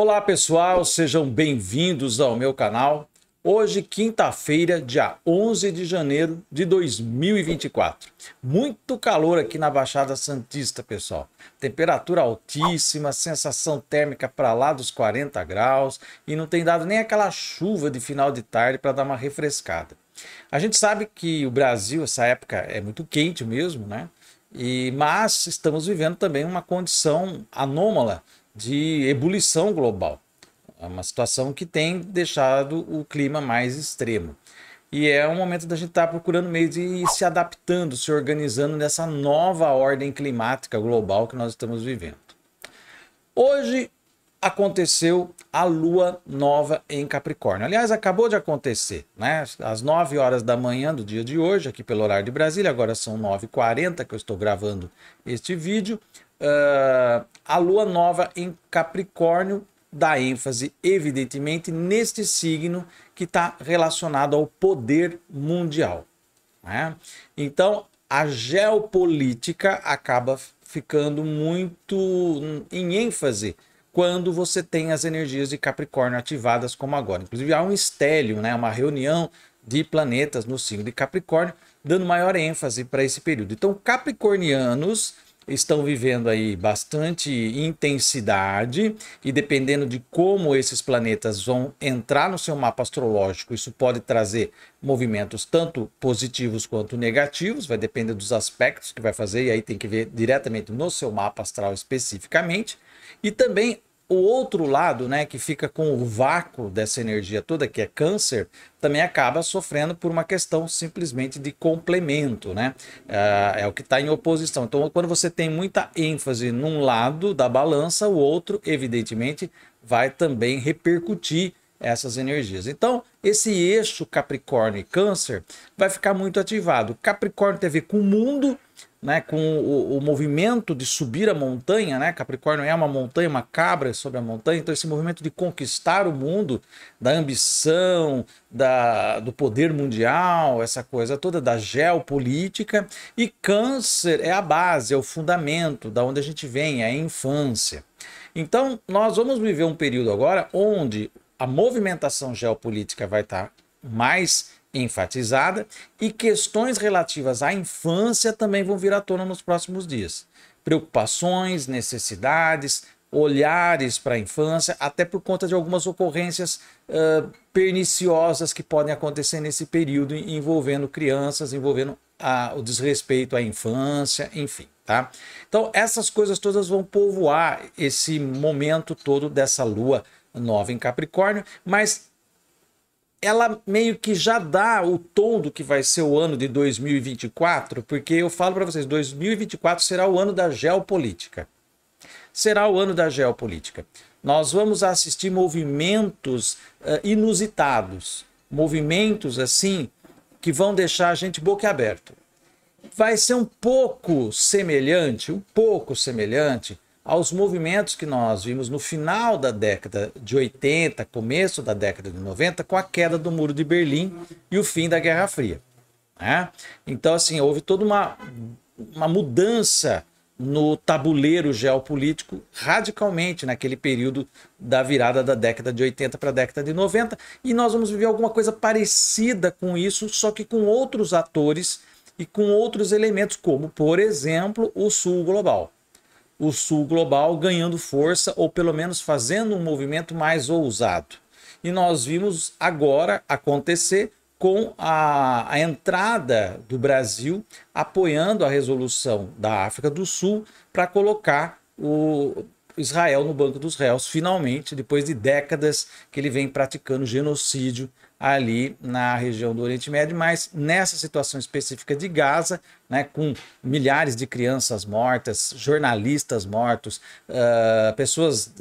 Olá pessoal, sejam bem-vindos ao meu canal. Hoje, quinta-feira, dia 11 de janeiro de 2024. Muito calor aqui na Baixada Santista, pessoal. Temperatura altíssima, sensação térmica para lá dos 40 graus e não tem dado nem aquela chuva de final de tarde para dar uma refrescada. A gente sabe que o Brasil, essa época, é muito quente mesmo, né? Mas estamos vivendo também uma condição anômala de ebulição global. É uma situação que tem deixado o clima mais extremo. E é um momento da gente estar procurando meios de ir se adaptando, se organizando nessa nova ordem climática global que nós estamos vivendo. Hoje aconteceu a lua nova em Capricórnio. Aliás, acabou de acontecer, né? Às 9 horas da manhã do dia de hoje, aqui pelo horário de Brasília, agora são 9h40 que eu estou gravando este vídeo. A lua nova em Capricórnio dá ênfase, evidentemente, neste signo que está relacionado ao poder mundial, né? Então, a geopolítica acaba ficando muito em ênfase quando você tem as energias de Capricórnio ativadas como agora. Inclusive, há um estélio, né? Uma reunião de planetas no signo de Capricórnio, dando maior ênfase para esse período. Então, capricornianos estão vivendo aí bastante intensidade e dependendo de como esses planetas vão entrar no seu mapa astrológico, isso pode trazer movimentos tanto positivos quanto negativos, vai depender dos aspectos que vai fazer e aí tem que ver diretamente no seu mapa astral especificamente. E também o outro lado, né, que fica com o vácuo dessa energia toda, que é Câncer, também acaba sofrendo por uma questão simplesmente de complemento, né? É o que está em oposição. Então, quando você tem muita ênfase num lado da balança, o outro, evidentemente, vai também repercutir essas energias. Então, esse eixo Capricórnio e Câncer vai ficar muito ativado. Capricórnio tem a ver com o mundo, né, com o movimento de subir a montanha, né? Capricórnio é uma montanha, uma cabra sobre a montanha, então esse movimento de conquistar o mundo, da ambição, do poder mundial, essa coisa toda da geopolítica. E Câncer é a base, é o fundamento, da onde a gente vem, é a infância. Então nós vamos viver um período agora onde a movimentação geopolítica vai estar mais enfatizada e questões relativas à infância também vão vir à tona nos próximos dias. Preocupações, necessidades, olhares para a infância, até por conta de algumas ocorrências perniciosas que podem acontecer nesse período envolvendo crianças, envolvendo o desrespeito à infância, enfim, tá? Então essas coisas todas vão povoar esse momento todo dessa lua nova em Capricórnio, mas ela meio que já dá o tom do que vai ser o ano de 2024, porque eu falo para vocês, 2024 será o ano da geopolítica. Será o ano da geopolítica. Nós vamos assistir movimentos inusitados, movimentos assim que vão deixar a gente boquiaberto. Vai ser um pouco semelhante aos movimentos que nós vimos no final da década de 80, começo da década de 90, com a queda do Muro de Berlim e o fim da Guerra Fria, né? Então, assim, houve toda uma mudança no tabuleiro geopolítico radicalmente naquele período da virada da década de 80 para a década de 90, e nós vamos viver alguma coisa parecida com isso, só que com outros atores e com outros elementos, como, por exemplo, o Sul Global. O Sul Global ganhando força ou pelo menos fazendo um movimento mais ousado. E nós vimos agora acontecer com a entrada do Brasil apoiando a resolução da África do Sul para colocar o Israel no banco dos réus, finalmente, depois de décadas que ele vem praticando genocídio ali na região do Oriente Médio, mas nessa situação específica de Gaza, né, com milhares de crianças mortas, jornalistas mortos, pessoas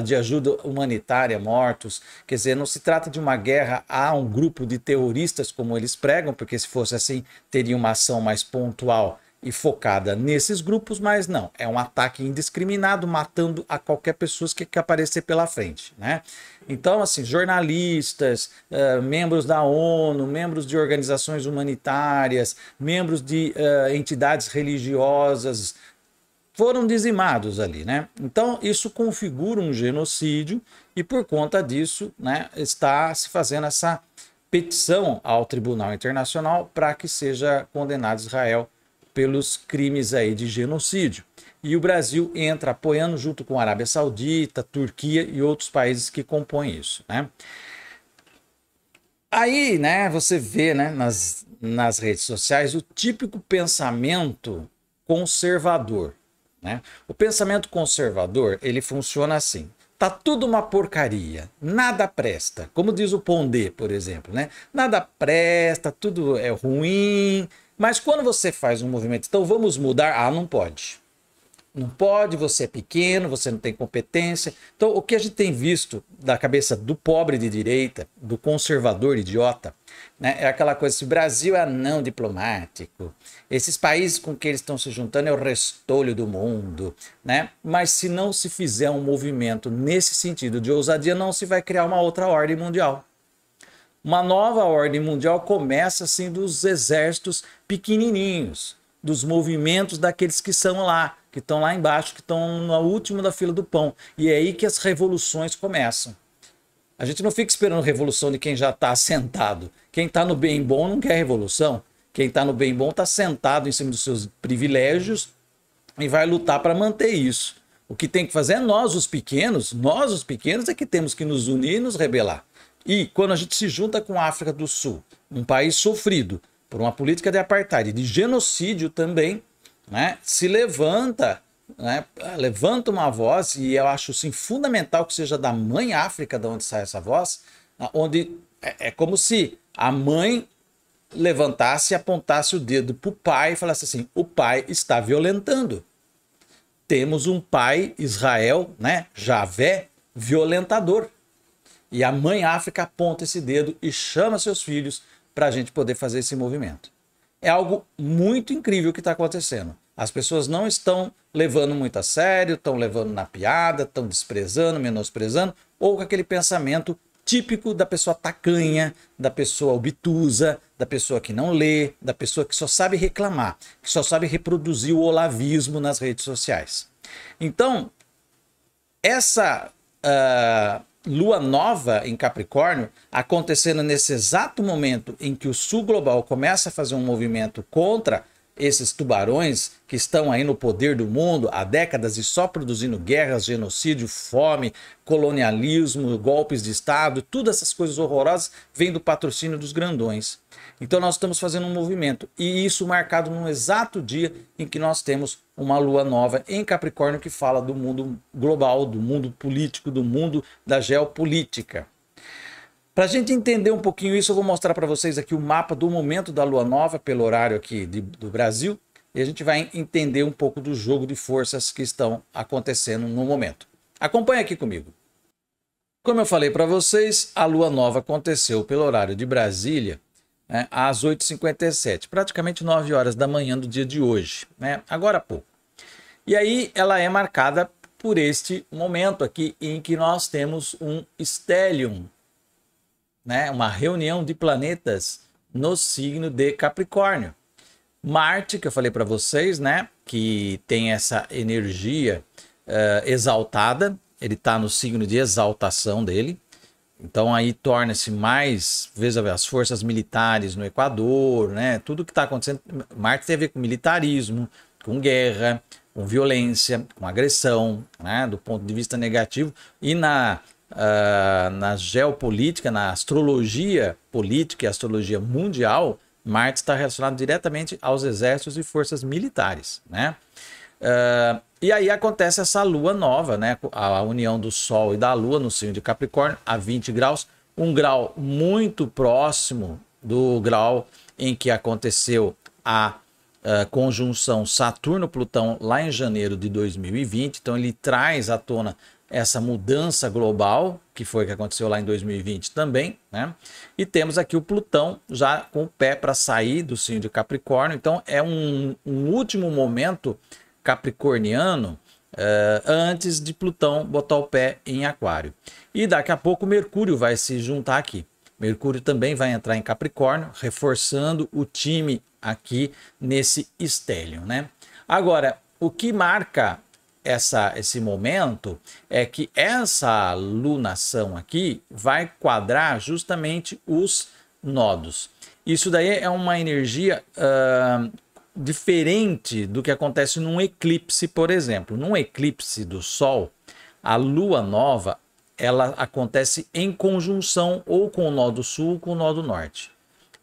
de ajuda humanitária mortos. Quer dizer, não se trata de uma guerra a um grupo de terroristas como eles pregam, porque se fosse assim teria uma ação mais pontual e focada nesses grupos, mas não, é um ataque indiscriminado, matando a qualquer pessoa que aparecer pela frente, né? Então, assim, jornalistas, membros da ONU, membros de organizações humanitárias, membros de entidades religiosas, foram dizimados ali, né? Então, isso configura um genocídio e, por conta disso, né, está se fazendo essa petição ao Tribunal Internacional para que seja condenado Israel pelos crimes aí de genocídio. E o Brasil entra apoiando junto com a Arábia Saudita, Turquia e outros países que compõem isso, né? Aí, né, você vê, né, nas redes sociais o típico pensamento conservador, né? O pensamento conservador, ele funciona assim: tá tudo uma porcaria, nada presta. Como diz o Pondé, por exemplo, né? Nada presta, tudo é ruim. Mas quando você faz um movimento, então vamos mudar, ah, não pode. Não pode, você é pequeno, você não tem competência. Então, o que a gente tem visto da cabeça do pobre de direita, do conservador idiota, né, é aquela coisa assim: o Brasil é não diplomático, esses países com que eles estão se juntando é o restolho do mundo, né? Mas se não se fizer um movimento nesse sentido de ousadia, não se vai criar uma outra ordem mundial. Uma nova ordem mundial começa assim dos exércitos pequenininhos, dos movimentos daqueles que são lá, que estão lá embaixo, que estão no último da fila do pão. E é aí que as revoluções começam. A gente não fica esperando revolução de quem já está sentado. Quem está no bem bom não quer revolução. Quem está no bem bom está sentado em cima dos seus privilégios e vai lutar para manter isso. O que tem que fazer é nós os pequenos é que temos que nos unir e nos rebelar. E quando a gente se junta com a África do Sul, um país sofrido por uma política de apartheid, de genocídio também, né, se levanta, né, levanta uma voz, e eu acho assim, fundamental que seja da mãe África, de onde sai essa voz, onde é como se a mãe levantasse e apontasse o dedo para o pai e falasse assim: o pai está violentando. Temos um pai, Israel, né, Javé, violentador. E a mãe África aponta esse dedo e chama seus filhos para a gente poder fazer esse movimento. É algo muito incrível que está acontecendo. As pessoas não estão levando muito a sério, estão levando na piada, estão desprezando, menosprezando, ou com aquele pensamento típico da pessoa tacanha, da pessoa obtusa, da pessoa que não lê, da pessoa que só sabe reclamar, que só sabe reproduzir o olavismo nas redes sociais. Então, essa lua nova em Capricórnio, acontecendo nesse exato momento em que o sul global começa a fazer um movimento contra esses tubarões que estão aí no poder do mundo há décadas e só produzindo guerras, genocídio, fome, colonialismo, golpes de Estado, todas essas coisas horrorosas vêm do patrocínio dos grandões. Então nós estamos fazendo um movimento, e isso marcado num exato dia em que nós temos uma lua nova em Capricórnio que fala do mundo global, do mundo político, do mundo da geopolítica. Para a gente entender um pouquinho isso, eu vou mostrar para vocês aqui o mapa do momento da lua nova, pelo horário aqui do Brasil, e a gente vai entender um pouco do jogo de forças que estão acontecendo no momento. Acompanhe aqui comigo. Como eu falei para vocês, a lua nova aconteceu pelo horário de Brasília, né, às 8h57, praticamente 9 horas da manhã do dia de hoje, né, agora há pouco. E aí ela é marcada por este momento aqui em que nós temos um stellium, né, uma reunião de planetas no signo de Capricórnio. Marte, que eu falei para vocês, né, que tem essa energia exaltada, ele está no signo de exaltação dele. Então aí torna-se mais, veja as forças militares no Equador, né, tudo que está acontecendo. Marte tem a ver com militarismo, com guerra, com violência, com agressão, né, do ponto de vista negativo. E na geopolítica, na astrologia política e astrologia mundial, Marte está relacionado diretamente aos exércitos e forças militares, né? E aí acontece essa lua nova, né? A união do Sol e da Lua no signo de Capricórnio a 20 graus, um grau muito próximo do grau em que aconteceu a conjunção Saturno-Plutão lá em janeiro de 2020. Então ele traz à tona essa mudança global, que foi o que aconteceu lá em 2020 também, né? E temos aqui o Plutão já com o pé para sair do signo de Capricórnio. Então é um último momento capricorniano antes de Plutão botar o pé em Aquário. E daqui a pouco Mercúrio vai se juntar aqui. Mercúrio também vai entrar em Capricórnio, reforçando o time aqui nesse stellium, né? Agora, o que marca esse momento é que essa lunação aqui vai quadrar justamente os nodos. Isso daí é uma energia diferente do que acontece num eclipse, por exemplo. Num eclipse do Sol, a lua nova ela acontece em conjunção ou com o nodo sul ou com o nodo norte.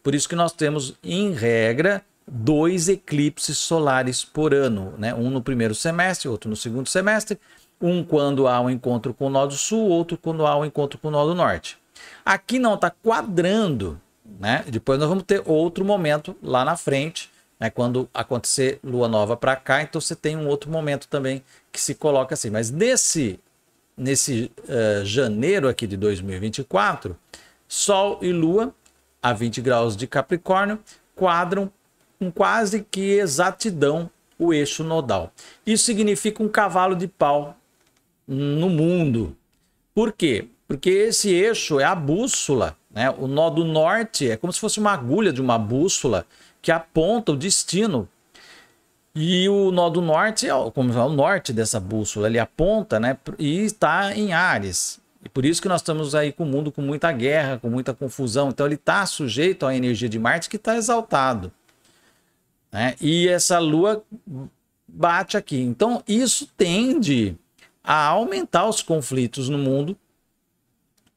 Por isso que nós temos, em regra, 2 eclipses solares por ano, né? Um no primeiro semestre, outro no segundo semestre, um quando há um encontro com o nodo sul, outro quando há um encontro com o nodo norte. Aqui não está quadrando, né? Depois nós vamos ter outro momento lá na frente, né? Quando acontecer lua nova para cá, então você tem um outro momento também que se coloca assim. Mas nesse janeiro aqui de 2024, Sol e Lua a 20 graus de Capricórnio quadram com quase que exatidão o eixo nodal. Isso significa um cavalo de pau no mundo. Por quê? Porque esse eixo é a bússola, né? O nodo norte é como se fosse uma agulha de uma bússola que aponta o destino. E o nodo norte é como é o norte dessa bússola, ele aponta, né? E está em Áries. E por isso que nós estamos aí com o mundo com muita guerra, com muita confusão. Então ele está sujeito à energia de Marte que está exaltado, né? E essa lua bate aqui. Então isso tende a aumentar os conflitos no mundo,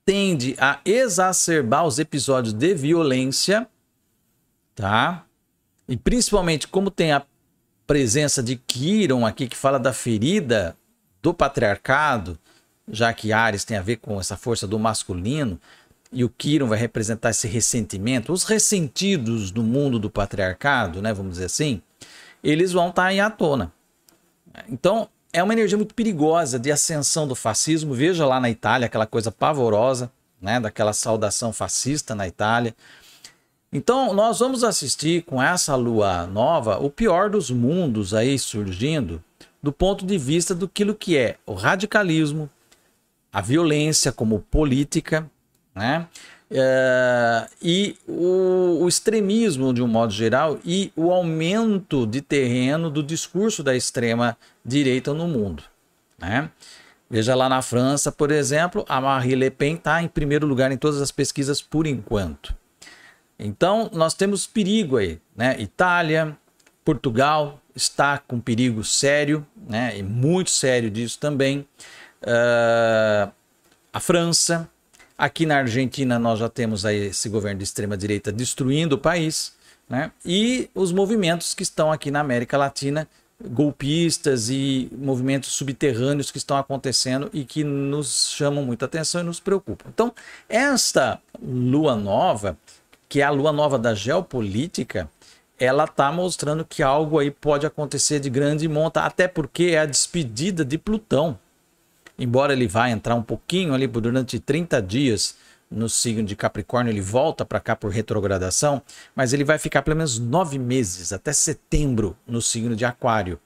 tende a exacerbar os episódios de violência, tá? E principalmente como tem a presença de Quirón aqui, que fala da ferida do patriarcado, já que Áries tem a ver com essa força do masculino, e o Quirón vai representar esse ressentimento, os ressentidos do mundo do patriarcado, né, vamos dizer assim, eles vão estar aí à tona. Então, é uma energia muito perigosa de ascensão do fascismo. Veja lá na Itália aquela coisa pavorosa, né, daquela saudação fascista na Itália. Então, nós vamos assistir com essa lua nova o pior dos mundos aí surgindo do ponto de vista do que é o radicalismo, a violência como política, né? E o extremismo de um modo geral e o aumento de terreno do discurso da extrema direita no mundo, né? Veja lá na França, por exemplo, a Marine Le Pen está em primeiro lugar em todas as pesquisas por enquanto. Então, nós temos perigo aí, né? Itália, Portugal está com perigo sério, né? E muito sério disso também. A França, aqui na Argentina nós já temos aí esse governo de extrema-direita destruindo o país, né? E os movimentos que estão aqui na América Latina, golpistas e movimentos subterrâneos que estão acontecendo e que nos chamam muita atenção e nos preocupam. Então, esta lua nova, que é a lua nova da geopolítica, ela está mostrando que algo aí pode acontecer de grande monta, até porque é a despedida de Plutão. Embora ele vá entrar um pouquinho ali durante 30 dias no signo de Capricórnio, ele volta para cá por retrogradação, mas ele vai ficar pelo menos 9 meses, até setembro, no signo de Aquário,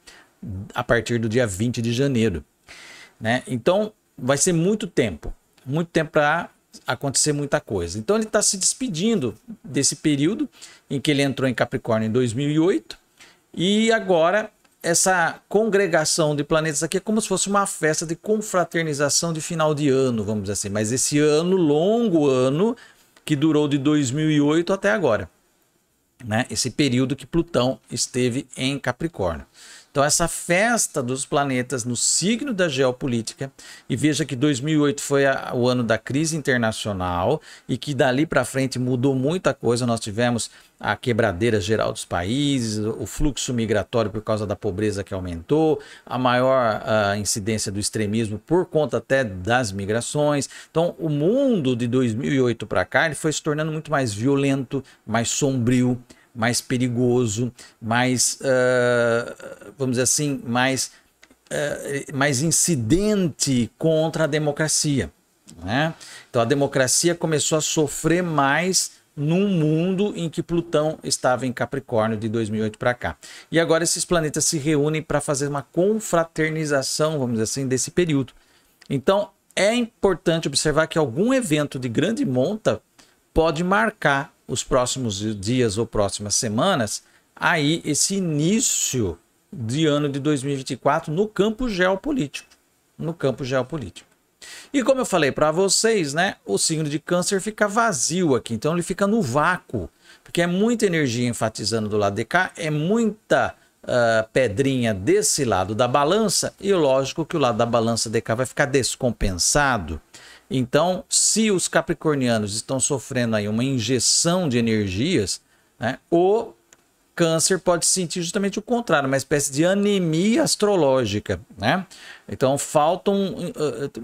a partir do dia 20 de janeiro. Né? Então, vai ser muito tempo para acontecer muita coisa. Então, ele está se despedindo desse período em que ele entrou em Capricórnio em 2008 e agora essa congregação de planetas aqui é como se fosse uma festa de confraternização de final de ano, vamos dizer assim. Mas esse ano, longo ano, que durou de 2008 até agora, né? Esse período que Plutão esteve em Capricórnio. Então, essa festa dos planetas no signo da geopolítica, e veja que 2008 foi o ano da crise internacional e que dali para frente mudou muita coisa. Nós tivemos a quebradeira geral dos países, o fluxo migratório por causa da pobreza que aumentou, a maior incidência do extremismo por conta até das migrações. Então, o mundo de 2008 para cá ele foi se tornando muito mais violento, mais sombrio, mais perigoso, mais, vamos dizer assim, mais incidente contra a democracia, né? Então a democracia começou a sofrer mais num mundo em que Plutão estava em Capricórnio de 2008 para cá. E agora esses planetas se reúnem para fazer uma confraternização, vamos dizer assim, desse período. Então é importante observar que algum evento de grande monta pode marcar os próximos dias ou próximas semanas, aí esse início de ano de 2024 no campo geopolítico. No campo geopolítico. E como eu falei para vocês, né, o signo de Câncer fica vazio aqui, então ele fica no vácuo, porque é muita energia enfatizando do lado de cá, é muita pedrinha desse lado da balança, e lógico que o lado da balança de cá vai ficar descompensado. Então, se os capricornianos estão sofrendo aí uma injeção de energias, né, o Câncer pode sentir justamente o contrário, uma espécie de anemia astrológica, né? Então faltam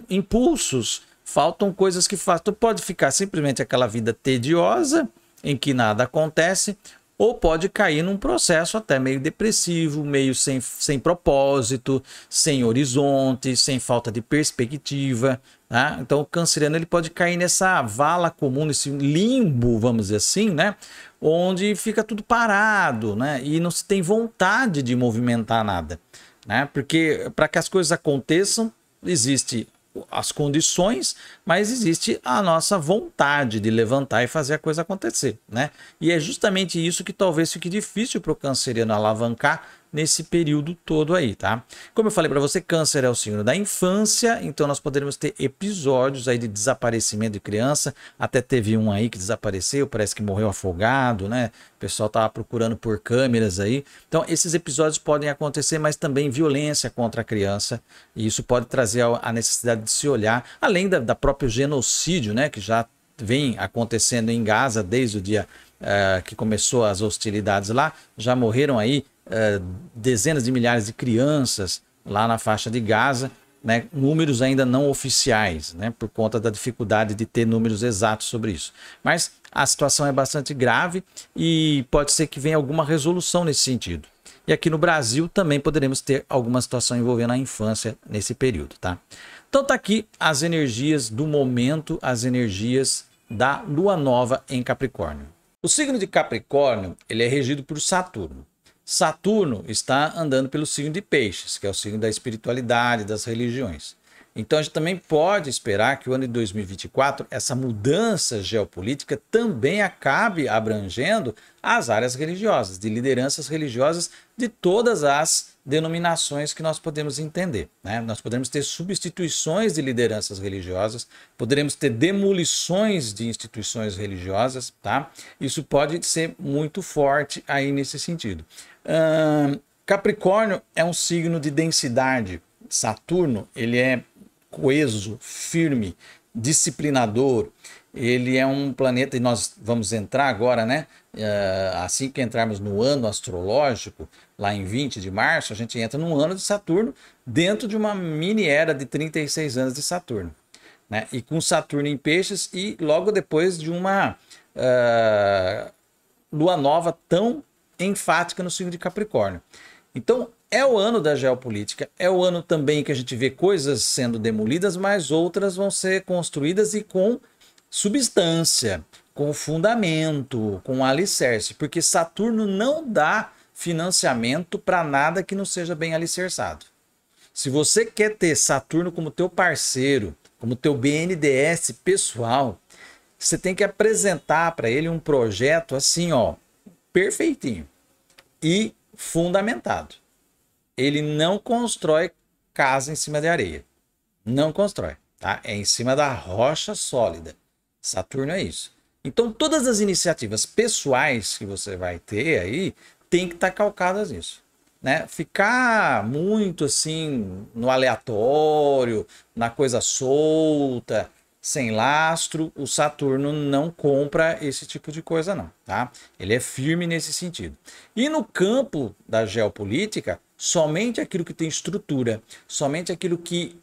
impulsos, faltam coisas que fazem. Tu pode ficar simplesmente aquela vida tediosa, em que nada acontece, ou pode cair num processo até meio depressivo, meio sem propósito, sem horizonte, sem falta de perspectiva. Tá? Então o canceriano ele pode cair nessa vala comum, nesse limbo, vamos dizer assim, né? Onde fica tudo parado, né? E não se tem vontade de movimentar nada, né? Porque para que as coisas aconteçam, existe as condições, mas existe a nossa vontade de levantar e fazer a coisa acontecer, né? E é justamente isso que talvez fique difícil para o canceriano alavancar nesse período todo aí, tá? Como eu falei para você, Câncer é o signo da infância, então nós poderemos ter episódios aí de desaparecimento de criança, até teve um aí que desapareceu, parece que morreu afogado, né? O pessoal tava procurando por câmeras aí. Então esses episódios podem acontecer, mas também violência contra a criança, e isso pode trazer a necessidade de se olhar, além da próprio genocídio, né? Que já vem acontecendo em Gaza desde o dia que começou as hostilidades lá, já morreram aí dezenas de milhares de crianças lá na faixa de Gaza, né? Números ainda não oficiais, né? Por conta da dificuldade de ter números exatos sobre isso. Mas a situação é bastante grave e pode ser que venha alguma resolução nesse sentido. E aqui no Brasil também poderemos ter alguma situação envolvendo a infância nesse período, tá? Então tá aqui as energias do momento, as energias da lua nova em Capricórnio. O signo de Capricórnio, ele é regido por Saturno. Saturno está andando pelo signo de Peixes, que é o signo da espiritualidade, das religiões. Então a gente também pode esperar que o ano de 2024, essa mudança geopolítica também acabe abrangendo as áreas religiosas, de lideranças religiosas de todas as denominações que nós podemos entender, né? Nós podemos ter substituições de lideranças religiosas, poderemos ter demolições de instituições religiosas, tá? Isso pode ser muito forte aí nesse sentido. Capricórnio é um signo de densidade. Saturno, ele é coeso, firme, disciplinador. Ele é um planeta, e nós vamos entrar agora, né? Assim que entrarmos no ano astrológico, lá em 20 de março, a gente entra num ano de Saturno, dentro de uma mini era de 36 anos de Saturno, né? E com Saturno em Peixes, e logo depois de uma lua nova tão enfática no signo de Capricórnio. Então, é o ano da geopolítica, é o ano também que a gente vê coisas sendo demolidas, mas outras vão ser construídas e com substância, com fundamento, com alicerce, porque Saturno não dá financiamento para nada que não seja bem alicerçado. Se você quer ter Saturno como teu parceiro, como teu BNDES pessoal, você tem que apresentar para ele um projeto assim, ó, perfeitinho e fundamentado. Ele não constrói casa em cima de areia. Não constrói, tá? É em cima da rocha sólida. Saturno é isso. Então, todas as iniciativas pessoais que você vai ter aí tem que estar calcadas nisso, né? Ficar muito assim no aleatório, na coisa solta, sem lastro, o Saturno não compra esse tipo de coisa não, tá? Ele é firme nesse sentido. E no campo da geopolítica, somente aquilo que tem estrutura, somente aquilo que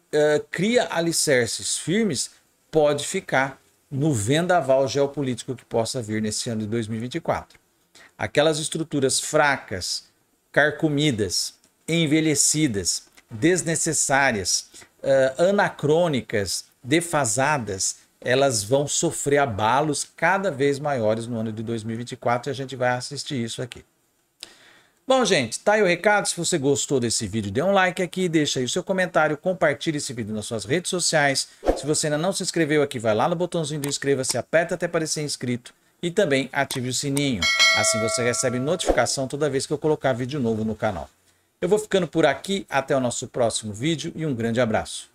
cria alicerces firmes pode ficar no vendaval geopolítico que possa vir nesse ano de 2024. Aquelas estruturas fracas, carcomidas, envelhecidas, desnecessárias, anacrônicas, defasadas, elas vão sofrer abalos cada vez maiores no ano de 2024 e a gente vai assistir isso aqui. Bom, gente, tá aí o recado. Se você gostou desse vídeo, dê um like aqui, deixa aí o seu comentário, compartilhe esse vídeo nas suas redes sociais. Se você ainda não se inscreveu aqui, vai lá no botãozinho de inscreva-se, aperta até aparecer inscrito e também ative o sininho. Assim você recebe notificação toda vez que eu colocar vídeo novo no canal. Eu vou ficando por aqui, até o nosso próximo vídeo e um grande abraço.